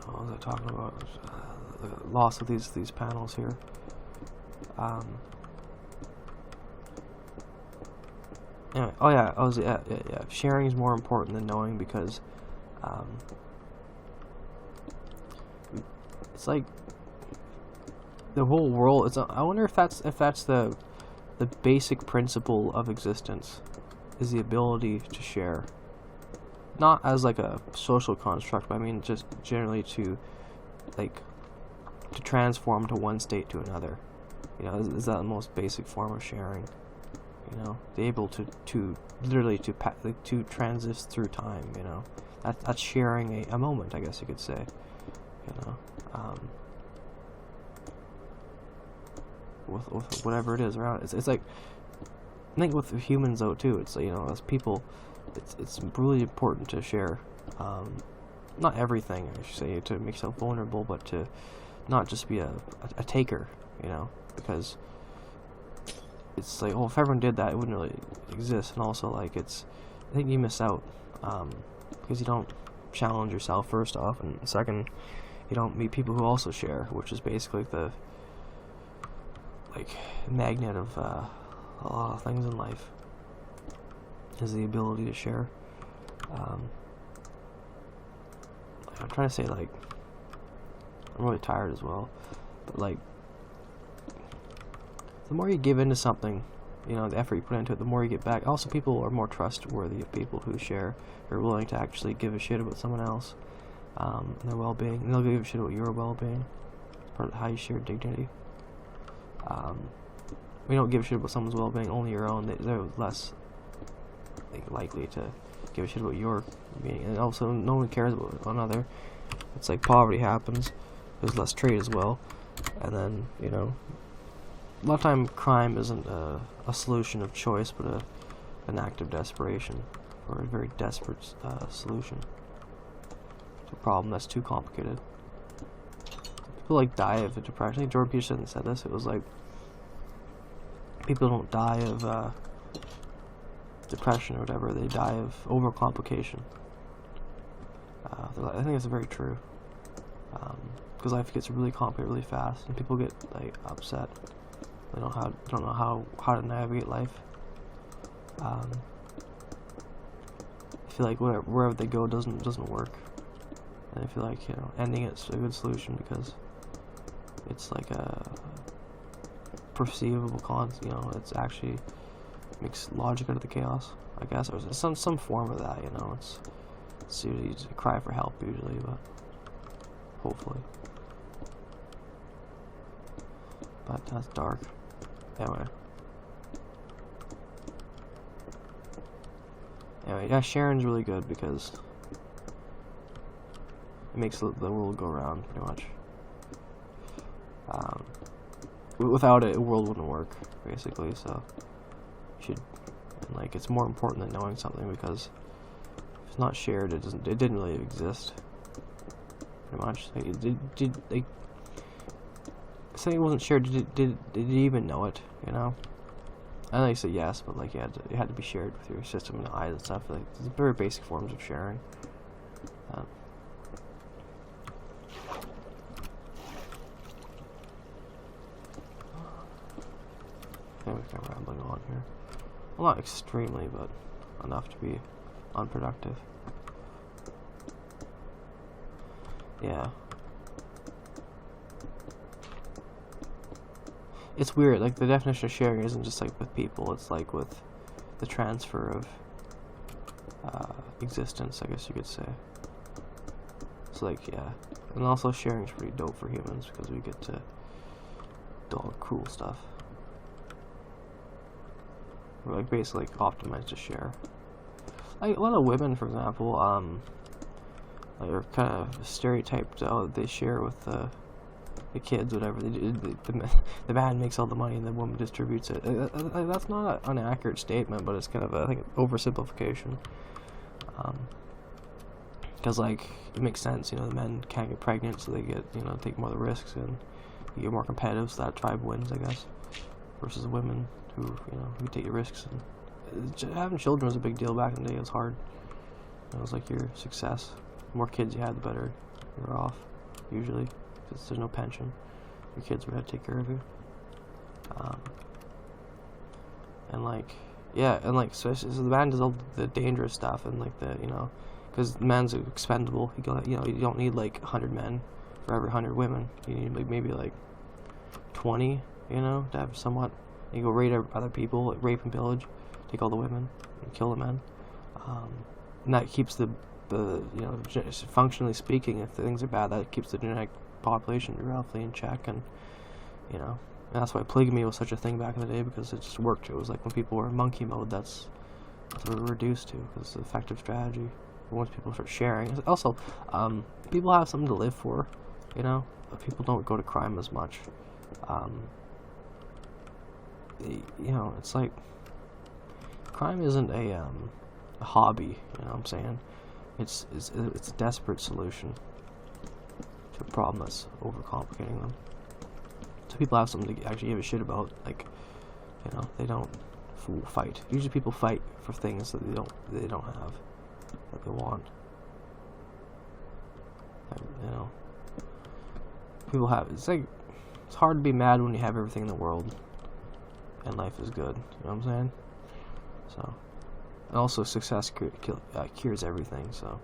What was I talking about? The loss of these panels here. Anyway, oh yeah, sharing is more important than knowing, because it's like the whole world. I wonder if that's the basic principle of existence, is the ability to share. Not as like a social construct, but I mean just generally to transform to one state to another. You know, is that the most basic form of sharing? You know, be able to literally to transit through time. You know, that's sharing a moment, I guess you could say. You know, with whatever it is around. It's like, I think with humans though too. It's, you know, as people, it's really important to share. Not everything, I should say, to make yourself vulnerable, but to not just be a taker. You know, because it's like, well, if everyone did that, it wouldn't really exist. And also, like, I think you miss out, because you don't challenge yourself, first off, and second, you don't meet people who also share, which is basically the magnet of a lot of things in life, is the ability to share. I'm trying to say, like, I'm really tired as well, but like, the more you give into something, you know, the effort you put into it, the more you get back. Also, people are more trustworthy of people who share, are willing to actually give a shit about someone else, and their well-being, and they'll give a shit about your well-being, part of how you share dignity. We don't give a shit about someone's well-being, only your own. They're less likely to give a shit about your being, and also no one cares about another. It's like poverty happens, there's less trade as well, and then, you know, a lot of time crime isn't a solution of choice, but an act of desperation, or a very desperate solution to a problem that's too complicated. People die of depression. I think Jordan Peterson said this. It was like, people don't die of depression or whatever, they die of overcomplication. I think it's very true, because life gets really complicated really fast, and people get upset. They don't know how to navigate life. I feel like wherever they go doesn't work, and I feel like, you know, ending it's a good solution, because it's like a perceivable you know, it's actually makes logic out of the chaos, I guess, or some form of that. You know, it's usually a cry for help usually, but hopefully. But that's dark. Anyway, yeah, sharing's really good, because it makes the world go round, pretty much. Without it, the world wouldn't work, basically. So and it's more important than knowing something, because if it's not shared, it didn't really exist, pretty much. Something wasn't shared, did you even know it, you know? I know you say yes, but it had to be shared with your system and eyes and stuff. It's very basic forms of sharing. Anyway, kind of rambling on here. Well, not extremely, but enough to be unproductive. Yeah. It's weird, the definition of sharing isn't just with people, it's with the transfer of existence, I guess you could say. So yeah. And also sharing's pretty dope for humans, because we get to do all the cool stuff. We're basically optimized to share. A lot of women, for example, are kind of stereotyped. They share with the kids, whatever. The man makes all the money and the woman distributes it. That's not an inaccurate statement, but it's kind of I think oversimplification. Because it makes sense. You know, the men can't get pregnant, so they get take more of the risks, and you get more competitive. So that tribe wins, I guess, versus the women who who take risks. And having children was a big deal back in the day. It was hard. It was like your success. The more kids you had, the better you're off, usually, because there's no pension. Your kids would have to take care of you. And like, yeah, and like, so the man does all the dangerous stuff, and like the, you know, because the man's expendable. You don't need like 100 men for every 100 women. You need like maybe like 20, you know, to have somewhat. You go raid other people, like rape and pillage, take all the women, and kill the men. And that keeps the you know, functionally speaking, if things are bad, that keeps the genetic population roughly in check, and you know, and that's why polygamy was such a thing back in the day, because it just worked. It was like when people were in monkey mode, that's what we were reduced to, because it's an effective strategy. Once people start sharing, also, people have something to live for, you know. People don't go to crime as much. You know, it's like crime isn't a hobby. You know what I'm saying? It's a desperate solution to a problem that's overcomplicating them. So people have something to actually give a shit about. Like, you know, they don't fight. Usually people fight for things that they don't have, that they want. And, you know, people have. It's like, it's hard to be mad when you have everything in the world and life is good. You know what I'm saying? So, and also success cures everything. So,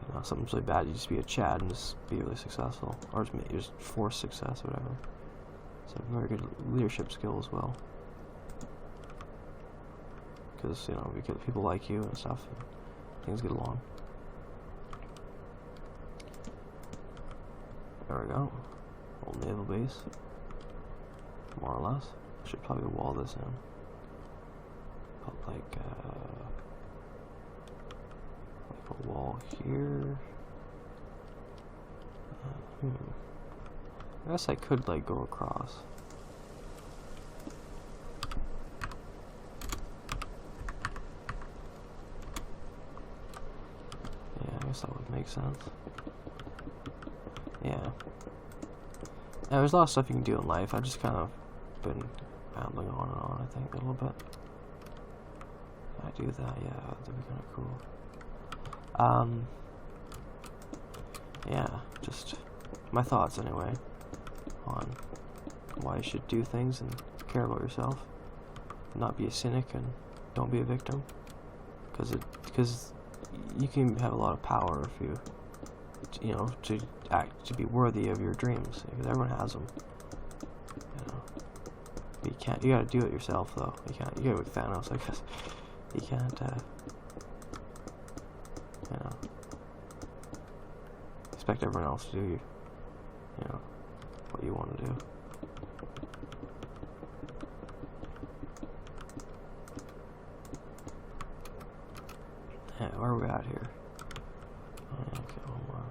you know, something's really bad, you just be a Chad and just be really successful, or just force success, or whatever. It's a very good leadership skill as well, because, you know, because people like you and stuff, and things get along. There we go. Old naval base, more or less. I should probably wall this in. Put like a wall here. I guess I could like go across. Yeah, I guess that would make sense. Yeah. Yeah, there's a lot of stuff you can do in life. I've just kind of been rambling on and on, I think, a little bit. I do that, yeah, that'd be kind of cool. Yeah, just my thoughts anyway on why you should do things and care about yourself, not be a cynic, and don't be a victim, because you can have a lot of power if you know, to be worthy of your dreams, because everyone has them, you know. But you gotta do it yourself, though. You gotta be Thanos, I guess. You can't, you know, expect everyone else to do you know, what you want to do. Yeah, where are we at here? Okay, one more.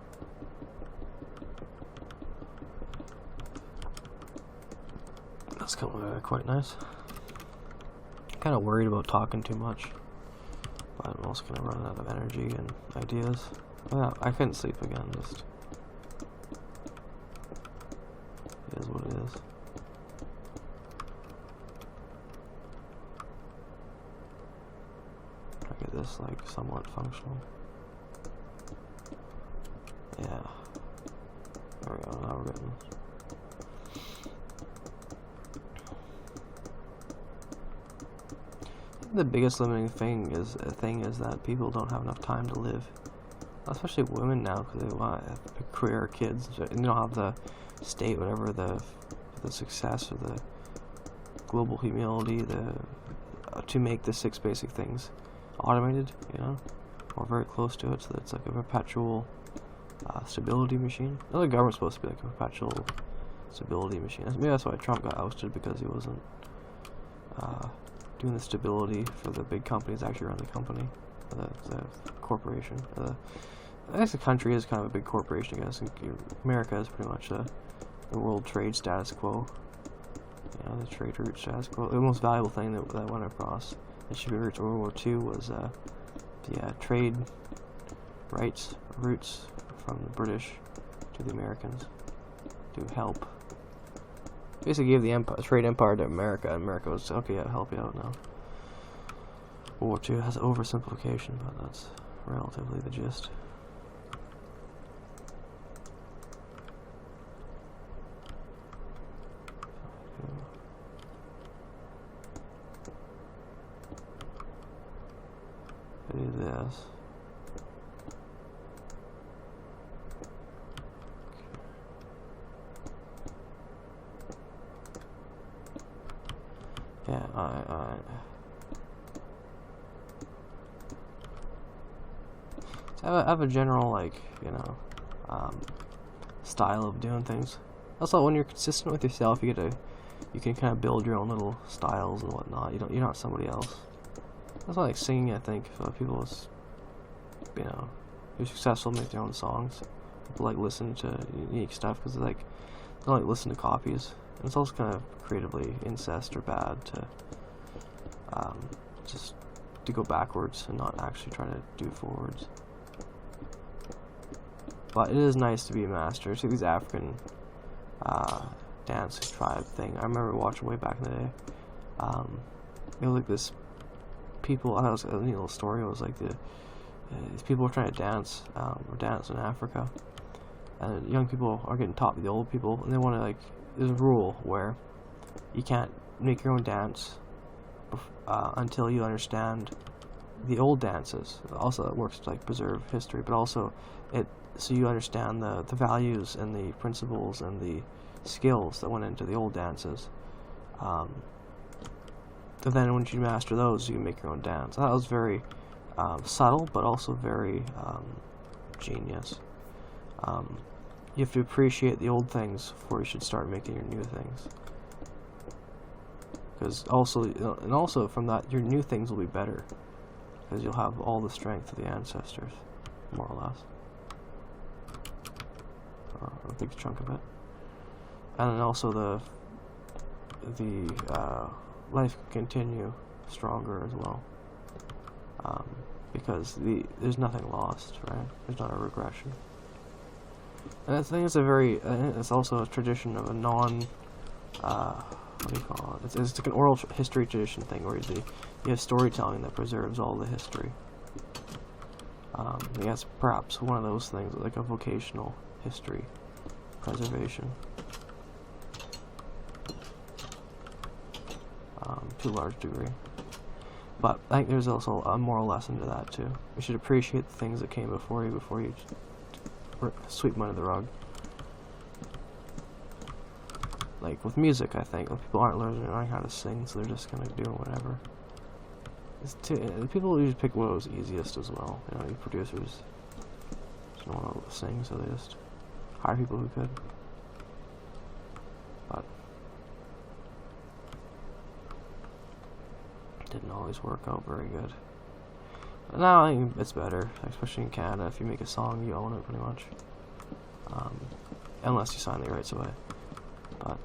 That's quite nice. Kind of worried about talking too much, but I'm also gonna run out of energy and ideas. Yeah, I couldn't sleep again. Just it is what it is. Try to get this like somewhat functional. Yeah. There we go. Now we're getting. The biggest limiting thing is that people don't have enough time to live, especially women now, because they want a career, kids, and you don't have the state, whatever the success or the global humility to make the 6 basic things automated, you know, or very close to it, so that it's like a perpetual stability machine. The government's supposed to be like a perpetual stability machine. Maybe that's why Trump got ousted, because he wasn't doing the stability for the big companies actually run the company, the corporation. I guess the country is kind of a big corporation, I guess. America is pretty much the world trade status quo. You know, the trade route status quo. The most valuable thing that went across the shipping to World War II was the trade routes from the British to the Americans to help. Basically gave the trade empire to America, and America was, okay, I'll help you out now. World War II has oversimplification, but that's relatively the gist. Do this. Yeah, so I have a general, like, you know, style of doing things. Also, when you're consistent with yourself, you can kind of build your own little styles and whatnot. You're not somebody else. That's why, like, singing, I think, people, you know, who're successful make their own songs. People like listen to unique stuff because they don't like listen to copies. And it's also kind of creatively incest or bad to just to go backwards and not actually try to do forwards. But it is nice to be a master. See these African dance tribe thing. I remember watching way back in the day. It was like this people. I thought it was a neat little story. It was like these people were trying to dance in Africa, and young people are getting taught by the old people, and they want to, like, there's a rule where you can't make your own dance until you understand the old dances. Also, it works to, like, preserve history, but also so you understand the values and the principles and the skills that went into the old dances. But then once you master those, you can make your own dance. That was very subtle, but also very genius. You have to appreciate the old things before you should start making your new things. Because also from that, your new things will be better, because you'll have all the strength of the ancestors, more or less, or a big chunk of it. And then also the life can continue stronger as well, because there's nothing lost, right? There's not a regression. And I think it's also a tradition of a what do you call it? It's like an oral history tradition thing, where you have storytelling that preserves all the history. I guess perhaps one of those things, like a vocational history preservation, to a large degree. But I think there's also a moral lesson to that too. You should appreciate the things that came before you sweep them under the rug. Like with music, I think people aren't learning how to sing, so they're just kind of doing whatever. People usually pick what was easiest as well. You know, these producers just don't want to sing, so they just hire people who could. But it didn't always work out very good. But now I think it's better, especially in Canada. If you make a song, you own it pretty much, unless you sign the rights away. But